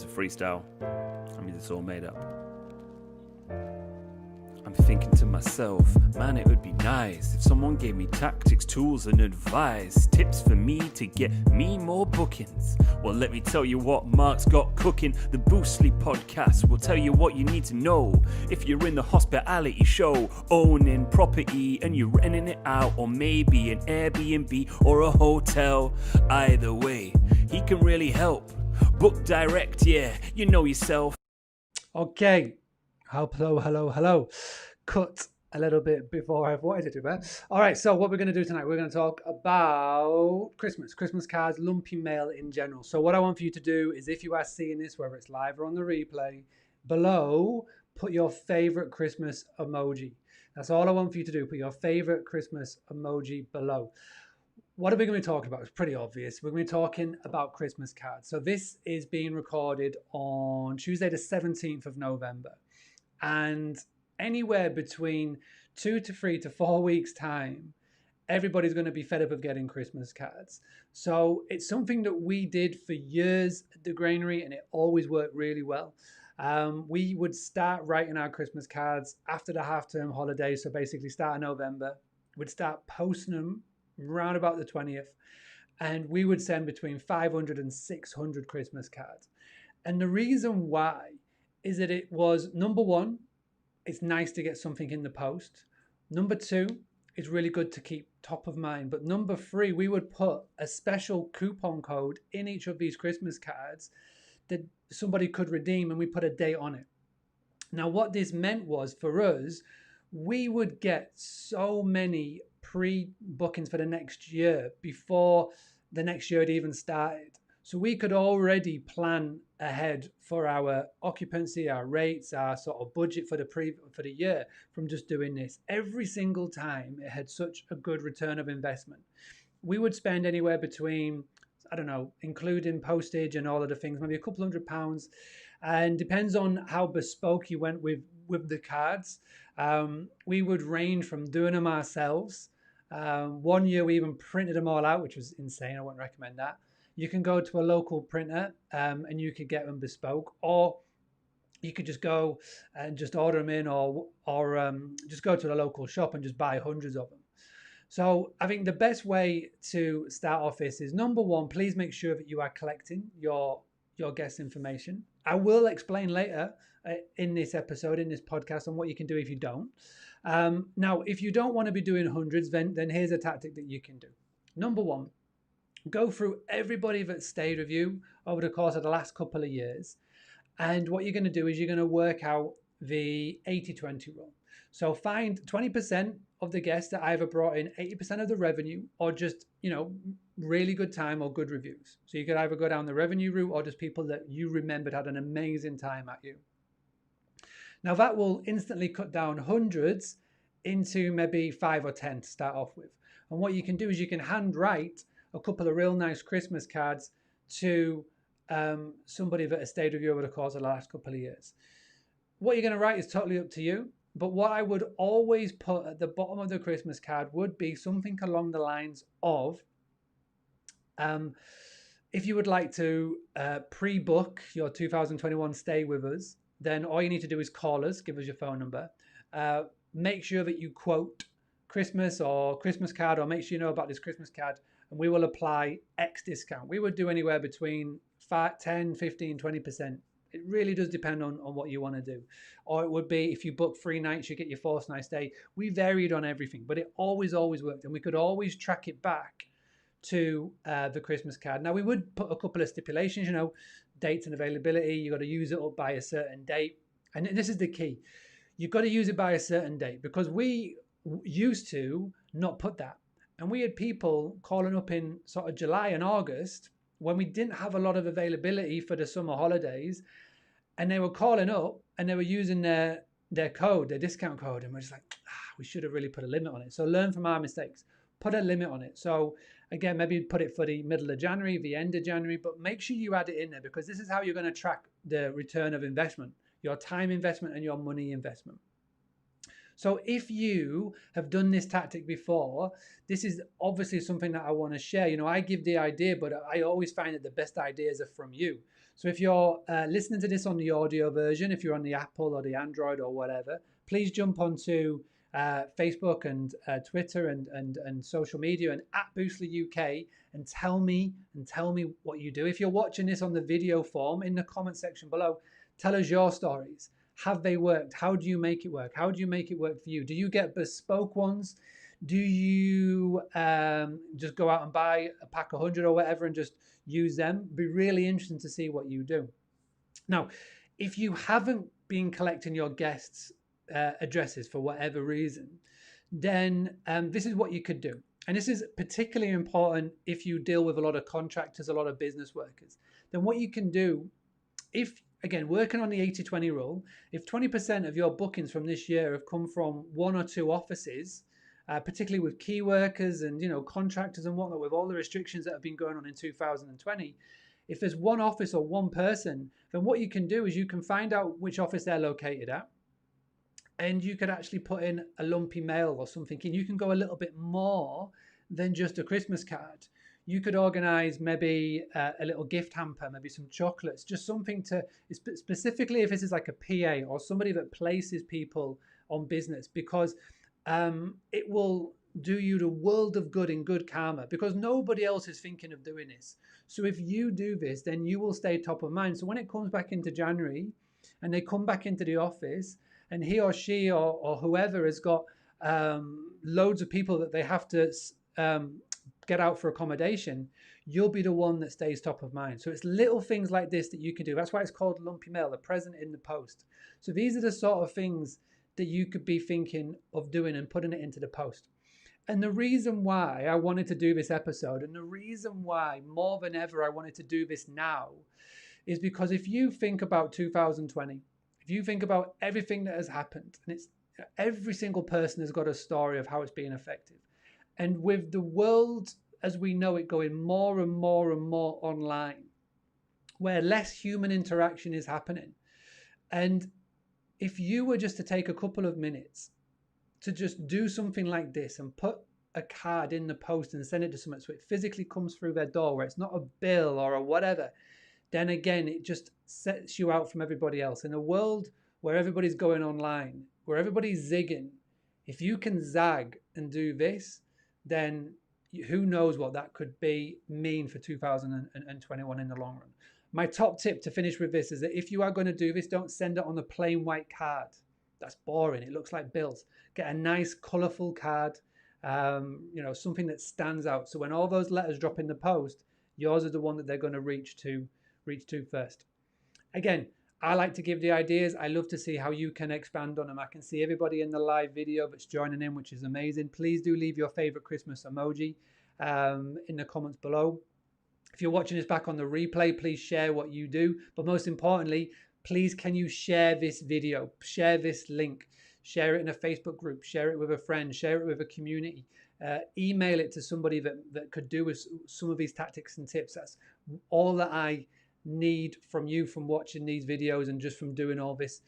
It's a freestyle. I mean, it's all made up. I'm thinking to myself, man, it would be nice if someone gave me tactics, tools, and advice, tips for me to get me more bookings. Well, let me tell you what Mark's got cooking. The Boostly podcast will tell you what you need to know. If you're in the hospitality show, owning property and you're renting it out, or maybe an Airbnb or a hotel, either way, he can really help. Book direct, yeah, you know yourself. Okay. Hello. Cut a little bit before I've wanted to do that. All right, so what we're going to do tonight, we're going to talk about Christmas cards, Lumpy Mail in general. So what I want for you to do is, if you are seeing this, whether it's live or on the replay, below, put your favorite Christmas emoji. That's all I want for you to do. Put your favorite Christmas emoji below. What are we going to be talking about? It's pretty obvious. We're going to be talking about Christmas cards. So this is being recorded on Tuesday, the 17th of November. And anywhere between 2 to 3 to 4 weeks' time, everybody's going to be fed up of getting Christmas cards. So it's something that we did for years at the Granary, and it always worked really well. We would start writing our Christmas cards after the half-term holidays, so basically start of November. We'd start posting them around about the 20th, and we would send between 500 and 600 Christmas cards. And the reason why is that it was, number one, it's nice to get something in the post. Number two, it's really good to keep top of mind. But number three, we would put a special coupon code in each of these Christmas cards that somebody could redeem, and we put a date on it. Now, what this meant was, for us, we would get so many pre-bookings for the next year before the next year had even started. So we could already plan ahead for our occupancy, our rates, our sort of budget for the year from just doing this. Every single time it had such a good return of investment. We would spend anywhere between, I don't know, including postage and all of the things, maybe a couple £100, and depends on how bespoke you went with the cards. We would range from doing them ourselves. One year we even printed them all out, which was insane. I wouldn't recommend that. You can go to a local printer and you could get them bespoke, or you could just go and just order them in, or just go to the local shop and just buy hundreds of them. So I think the best way to start off this is, number one, please make sure that you are collecting your guest information. I will explain later in this episode, in this podcast, on what you can do if you don't. Now, if you don't want to be doing hundreds, then here's a tactic that you can do. Number one, go through everybody that stayed with you over the course of the last couple of years. And what you're going to do is you're going to work out the 80-20 rule. So find 20% of the guests that either brought in 80% of the revenue, or just, really good time or good reviews. So you could either go down the revenue route, or just people that you remembered had an amazing time at you. Now that will instantly cut down hundreds into maybe 5 or 10 to start off with. And what you can do is you can handwrite a couple of real nice Christmas cards to somebody that has stayed with you over the course of the last couple of years. What you're going to write is totally up to you. But what I would always put at the bottom of the Christmas card would be something along the lines of, if you would like to pre-book your 2021 stay with us, then all you need to do is call us, give us your phone number. Make sure that you quote Christmas or Christmas card, or make sure you know about this Christmas card, and we will apply X discount. We would do anywhere between 10, 15, 20%. It really does depend on what you want to do. Or it would be, if you book 3 nights, you get your 4th night stay. We varied on everything, but it always worked. And we could always track it back to the Christmas card. Now, we would put a couple of stipulations, dates and availability. You've got to use it up by a certain date. And this is the key. You've got to use it by a certain date, because we used to not put that. And we had people calling up in sort of July and August when we didn't have a lot of availability for the summer holidays. And they were calling up and they were using their code, their discount code. And we're just like, we should have really put a limit on it. So learn from our mistakes. Put a limit on it. So again, maybe put it for the middle of January, the end of January, but make sure you add it in there, because this is how you're going to track the return of investment, your time investment and your money investment. So if you have done this tactic before, this is obviously something that I want to share. You know, I give the idea, but I always find that the best ideas are from you. So if you're listening to this on the audio version, if you're on the Apple or the Android or whatever, please jump onto Facebook and Twitter and social media and at Boostly UK and tell me what you do. If you're watching this on the video form, in the comment section below, tell us your stories. Have they worked? How do you make it work? How do you make it work for you? Do you get bespoke ones? Do you just go out and buy a pack of 100 or whatever and just use them? Be really interesting to see what you do. Now, if you haven't been collecting your guests' addresses for whatever reason, then this is what you could do. And this is particularly important if you deal with a lot of contractors, a lot of business workers. Then what you can do, if again, working on the 80-20 rule, if 20% of your bookings from this year have come from one or two offices, particularly with key workers and, you know, contractors and whatnot, with all the restrictions that have been going on in 2020, if there's one office or one person, then what you can do is you can find out which office they're located at, and you could actually put in a lumpy mail or something, and you can go a little bit more than just a Christmas card. You could organize maybe a little gift hamper, maybe some chocolates, just something to, specifically if this is like a PA or somebody that places people on business, because it will do you the world of good in good karma, because nobody else is thinking of doing this. So if you do this, then you will stay top of mind. So when it comes back into January and they come back into the office and he or she or whoever has got loads of people that they have to get out for accommodation, you'll be the one that stays top of mind. So it's little things like this that you can do. That's why it's called Lumpy Mail, the present in the post. So these are the sort of things that you could be thinking of doing and putting it into the post. And the reason why I wanted to do this episode, and the reason why more than ever I wanted to do this now, is because if you think about 2020, if you think about everything that has happened, and it's every single person has got a story of how it's being affected. And with the world as we know it going more and more and more online, where less human interaction is happening. And if you were just to take a couple of minutes to just do something like this and put a card in the post and send it to someone so it physically comes through their door, where it's not a bill or a whatever, then again, it just sets you out from everybody else. In a world where everybody's going online, where everybody's zigging, if you can zag and do this, then who knows what that could mean for 2021 in the long run. My top tip to finish with this is that if you are going to do this, don't send it on a plain white card. That's boring. It looks like bills. Get a nice, colourful card, something that stands out. So when all those letters drop in the post, yours is the one that they're going to reach to first. Again, I like to give the ideas. I love to see how you can expand on them. I can see everybody in the live video that's joining in, which is amazing. Please do leave your favorite Christmas emoji in the comments below. If you're watching this back on the replay, please share what you do. But most importantly, please can you share this video, share this link, share it in a Facebook group, share it with a friend, share it with a community, email it to somebody that could do with some of these tactics and tips. That's all that I need from you, from watching these videos and just from doing all this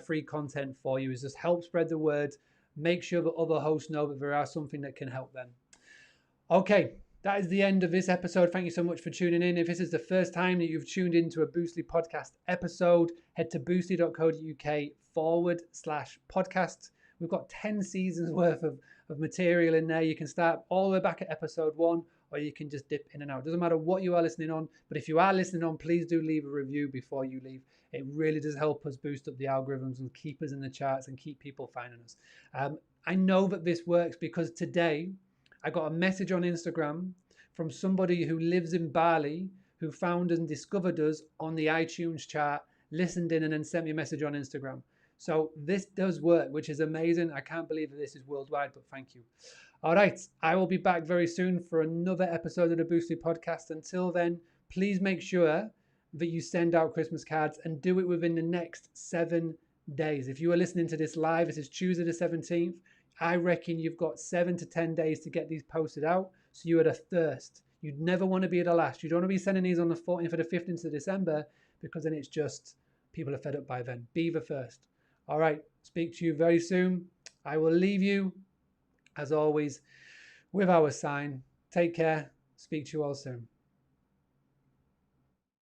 free content for you, is just help spread the word, make sure that other hosts know that there are something that can help them. Okay, that is the end of this episode. Thank you so much for tuning in. If this is the first time that you've tuned into a Boostly podcast episode, head to boostly.co.uk/podcast. We've got 10 seasons worth of material in there. You can start all the way back at episode 1, or you can just dip in and out. It doesn't matter what you are listening on, but if you are listening on, please do leave a review before you leave. It really does help us boost up the algorithms and keep us in the charts and keep people finding us. I know that this works because today I got a message on Instagram from somebody who lives in Bali, who found and discovered us on the iTunes chart, listened in, and then sent me a message on Instagram. So this does work, which is amazing. I can't believe that this is worldwide, but thank you. All right, I will be back very soon for another episode of the Boostly podcast. Until then, please make sure that you send out Christmas cards and do it within the next 7 days. If you are listening to this live, this is Tuesday the 17th. I reckon you've got 7 to 10 days to get these posted out. So you're at a thirst. You'd never want to be at the last. You don't want to be sending these on the 14th or the 15th of December, because then it's just people are fed up by then. Be the first. All right. Speak to you very soon. I will leave you, as always, with our sign. Take care. Speak to you all soon.